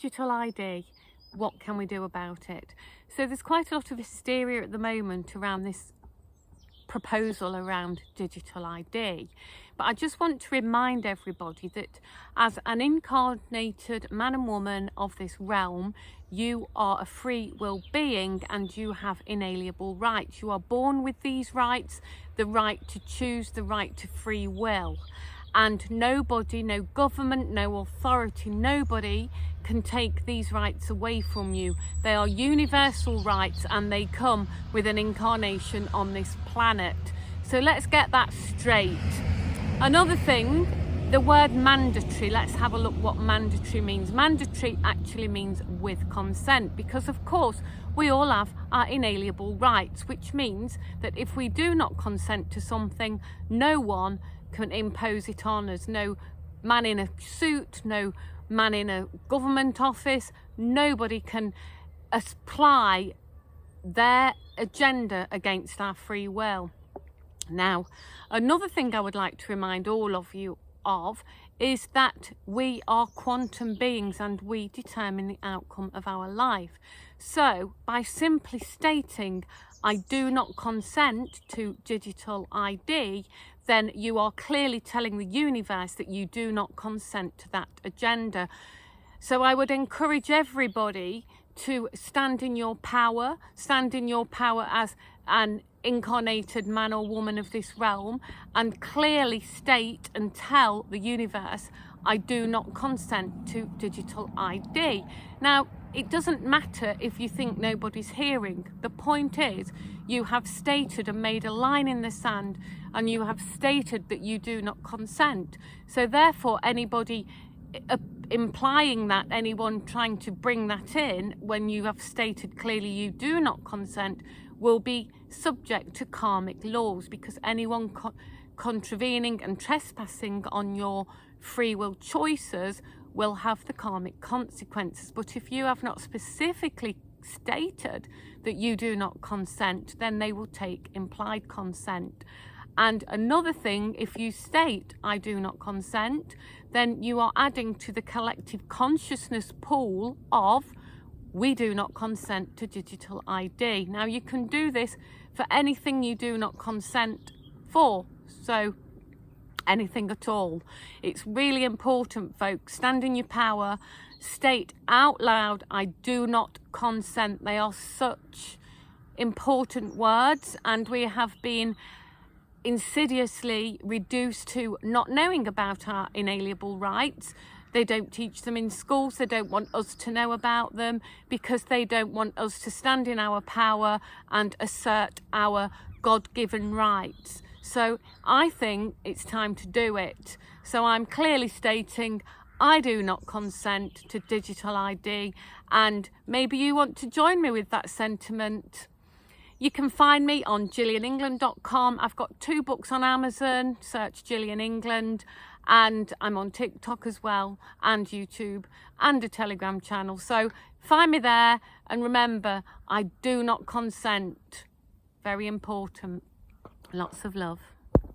digital ID. What can we do about it? So there's quite a lot of hysteria at the moment around this proposal around digital ID, but I just want to remind everybody that as an incarnated man and woman of this realm, you are a free will being and you have inalienable rights. You are born with these rights, the right to choose, the right to free will, and nobody, no government, no authority, nobody can take these rights away from you. They are universal rights and they come with an incarnation on this planet. So let's get that straight. Another thing, the word mandatory, let's have a look what mandatory means. Mandatory actually means with consent, because of course we all have our inalienable rights, which means that if we do not consent to something, no one can impose it on us. No man in a suit, no man in a government office, nobody can apply their agenda against our free will. Now, another thing I would like to remind all of you of is that we are quantum beings and we determine the outcome of our life. So by simply stating I do not consent to digital ID, then you are clearly telling the universe that you do not consent to that agenda. So I would encourage everybody to stand in your power as an incarnated man or woman of this realm, and clearly state and tell the universe, I do not consent to digital ID. Now, it doesn't matter if you think nobody's hearing. The point is, you have stated and made a line in the sand, and you have stated that you do not consent. So therefore, anybody implying that, anyone trying to bring that in when you have stated clearly you do not consent, will be subject to karmic laws, because anyone contravening and trespassing on your free will choices will have the karmic consequences. But if you have not specifically stated that you do not consent, then they will take implied consent. And another thing, if you state I do not consent, then you are adding to the collective consciousness pool of we do not consent to digital ID. Now, you can do this for anything you do not consent for, so anything at all. It's really important, folks. Stand in your power, state out loud I do not consent. They are such important words, and we have been insidiously reduced to not knowing about our inalienable rights. They don't teach them in schools. They don't want us to know about them because they don't want us to stand in our power and assert our God-given rights. So I think it's time to do it. So I'm clearly stating I do not consent to digital ID, and maybe you want to join me with that sentiment. You can find me on gillianengland.com. I've got 2 books on Amazon, search Gillian England, and I'm on TikTok as well, and YouTube, and a Telegram channel. So find me there, and remember, I do not consent. Very important. Lots of love.